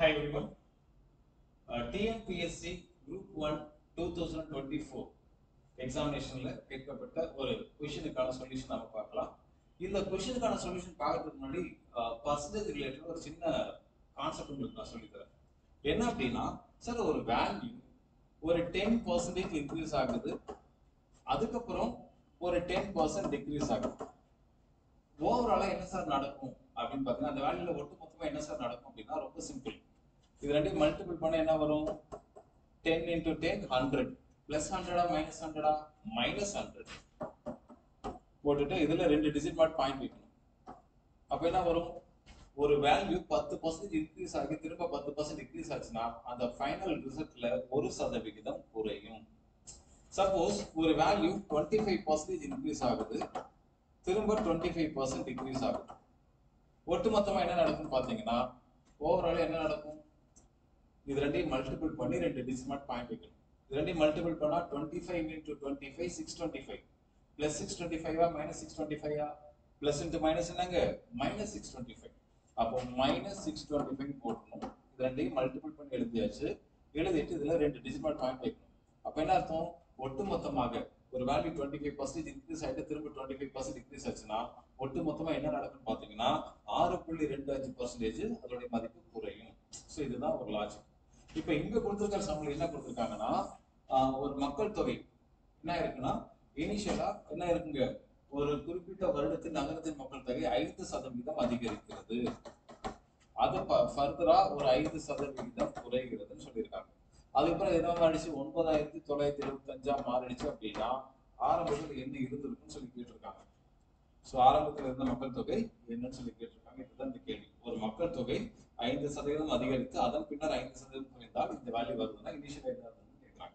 Hi everyone. TNPSC Group 1 2024 எக்ஸாமினேஷன்ல கேட்கப்பட்ட ஒரு கொஸ்டினுக்கான solution நாம பார்க்கலாம். இந்த கொஸ்டினுக்கான சொல்யூஷன் பார்க்கறதுக்கு முன்னாடி பர்சன்டேஜ் ரிலேட்டட் ஒரு சின்ன கான்செப்ட் உங்களுக்கு நான் சொல்லி தரேன். என்ன அப்படின்னா சார் ஒரு வேல்யூ ஒரு 10% இன்க்ரீஸ் ஆகுது, அதுக்கப்புறம் ஒரு 10% டிக்ரீஸ் ஆகுது. ஓவராலா என்ன சார் நடக்கும் அப்படின்னு பார்த்தீங்கன்னா அந்த வேல்யூல ஒட்டுமொத்தமா என்ன சார் நடக்கும் அப்படின்னா ரொம்ப சிம்பிள். இது ரெண்டையும் மல்டிபிள் பண்ண என்ன வரும்? 10 into 10 100 பிளஸ் 100 மைனஸ் 100 மைனஸ் 100 போட்டுட்டு இதுல ரெண்டு டிஜிட் மாட் பாயிண்ட் வைக்கணும். அப்ப என்ன வரும்? ஒரு வேல்யூ 10% இன்க்ரீஸ் ஆகி திரும்ப 10% டிக்ரீஸ் ஆச்சுன்னா அந்த ஃபைனல் ரிசல்ட்ல 1% குறையும். சப்போஸ் ஒரு வேல்யூ 25% இன்க்ரீஸ் ஆகுது, திரும்ப 25% டிக்ரீஸ் ஆகுது. ஒட்டுமொத்தமா என்ன நடக்கும் பாத்தீங்கன்னா ஓவரால் என்ன நடக்கும்? இது ரெண்டையும் மல்டிபிள் பண்ணி ரெண்டு டிசிமல் பாயிண்ட் வைக்கணும். இது ரெண்டையும் மல்டிபிள் பண்ணா 25 into 25 625 plus 625 minus 625 plus into minus என்னங்க minus 625. அப்போ minus 625 போடணும். இது ரெண்டையும் மல்டிபிள் பண்ணி எழுதியாச்சு. எழுதிட்டு இதுல ரெண்டு டிசிமல் பாயிண்ட் வைக்கணும். அப்ப என்ன அர்த்தம்? ஒட்டுமொத்தமாக ஒரு வேல்யூ 25% இன்க்ரீஸ் ஆயிட்டு திரும்ப 25% டிக்ரீஸ் ஆச்சுன்னா ஒட்டுமொத்தமா என்ன நடக்கும்னு பாத்தீங்கன்னா 6.25% அதோட மதிப்பு குறையும். சோ இதுதான் ஒரு லாஜிக். இப்ப இங்க கொடுத்திருக்கிற சம்ல என்ன கொடுத்திருக்காங்கன்னா ஒரு மக்கள் தொகை என்ன இருக்குன்னா இனிஷியலா என்ன இருக்குங்க, ஒரு குறிப்பிட்ட வருடத்தில் நகரத்தின் மக்கள் தொகை 5% அதிகரிக்கிறது, அது ஃபர்தரா ஒரு 5% குறைகிறதுன்னு சொல்லியிருக்காங்க. அதுக்கப்புறம் என்ன மாறிடுச்சு? 9975 மாறிடுச்சு அப்படின்னா ஆரம்பத்தில் என்ன இருந்திருக்குன்னு சொல்லி கேட்டிருக்காங்க. சோ ஆரம்பத்தில் இருந்த மக்கள் தொகை என்னன்னு சொல்லி கேட்டிருக்காங்க. இதுதான் இந்த கேள்வி. ஒரு மக்கள் தொகை 5% அதிகரித்து அதன் பின்னர் 5% குறைந்தால் இந்த வேல்யூ வருதுன்னா இனிஷியல் என்ன வருதுன்னு கேட்கறாங்க.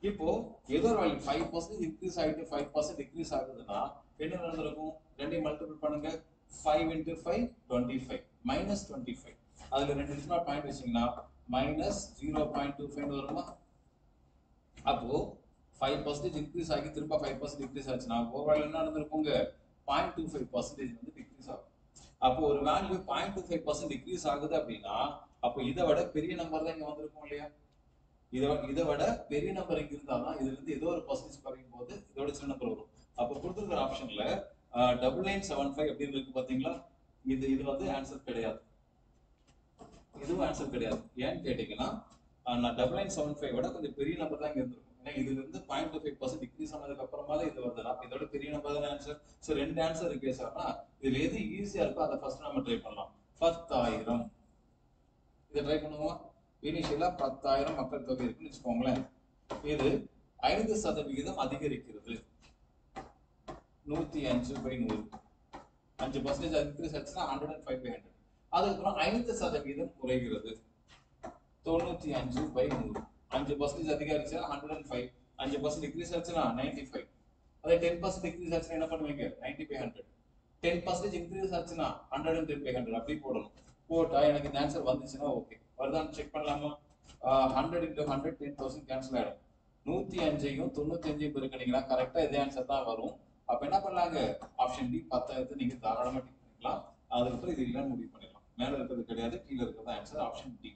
இப்போ ஏதோ ஒரு வேல்யூ 5% இன்க்ரீஸ் ஆயிட்டு 5% டிக்ரீஸ் ஆகுதுன்னா என்ன நடந்திருக்கும்? ரெண்டையும் மல்டிபிள் பண்ணுங்க. 5 into 5 25 minus 25. அதுல ரெண்டு டிசிமல் பாயிண்ட் வச்சீங்கன்னா minus 0.25 வருமா? அப்போ 5% இன்க்ரீஸ் ஆகி திரும்ப 5% டிக்ரீஸ் ஆச்சுன்னா ஓவரால் என்ன நடந்திருக்குங்க? 0.25% வந்து டிக்ரீஸ் ஆகும். அப்போ ஒரு வேல்யூ 0.25% டிக்ரீஸ் ஆகுது அப்படின்னா அப்போ இதை விட பெரிய நம்பர் தான் இங்க வந்திருக்கும் இல்லையா? இதை விட பெரிய நம்பர் இங்க இருந்தாதான் இதுல இருந்து ஏதோ ஒரு பர்சன்டேஜ் குறையும் போது இதோட சின்ன நம்பர் வரும். அப்போ கொடுத்துருக்கிற ஆப்ஷன்ல 9975 அப்படின்னு இருக்கு பாத்தீங்களா? இது வந்து ஆன்சர் கிடையாது, இதுவும் ஆன்சர் கிடையாது. ஏன்னு கேட்டீங்கன்னா நான் 9975 விட கொஞ்சம் பெரிய நம்பர் தான் இங்க இருந்திருக்கும். ஏன்னா இதுல இருந்து 0.25% டிக்ரீஸ் ஆனதுக்கு அப்புறமா தான் இது வருது. அப்ப இதோட பெரிய நம்பர் தான் ஆன்சர். சோ ரெண்டு ஆன்சர் இருக்கு சார்னா இதுல எது ஈஸியா இருக்கோ அதை ஃபர்ஸ்ட் நம்ம ட்ரை பண்ணலாம். 10,000 இதை ட்ரை பண்ணுவோமா? இனிஷியலா 10,000 மக்கள் தொகை இருக்குன்னு வச்சுக்கோங்களேன். இது 5% அதிகரிக்கிறது. 105/100 5% இன்க்ரீஸ் ஆச்சுன்னா 105/100. அதுக்கப்புறம் 5% குறைகிறது. 95/100 5% அதிகரிச்சுன்னா 105, 5% டிக்ரீஸ் ஆச்சுன்னா 95. அதே 10% டிக்ரீஸ் ஆச்சுன்னா என்ன பண்ணுவீங்க? 90/100. 10% இன்க்ரீஸ் ஆச்சுன்னா 110/100 அப்படி போடணும். போட்டா எனக்கு இந்த ஆன்சர் வந்துச்சுன்னா ஓகே. வருதான்னு செக் பண்ணலாமா? 100 into 100 10,000 கேன்சல் ஆயிடும். 105ஐயும் 95ஐயும் பெருக்கினீங்கன்னா கரெக்டா இதே ஆன்சர் தான் வரும். அப்ப என்ன பண்ணலாங்க? ஆப்ஷன் டி 10,000 நீங்க தாராளமா டிக் பண்ணிக்கலாம். அதுக்கப்புறம் இது இல்லைன்னு முடிவு பண்ணிடலாம். மேல இருக்கிறது கிடையாது, கீழே இருக்கிறது ஆன்சர் ஆப்ஷன் டி.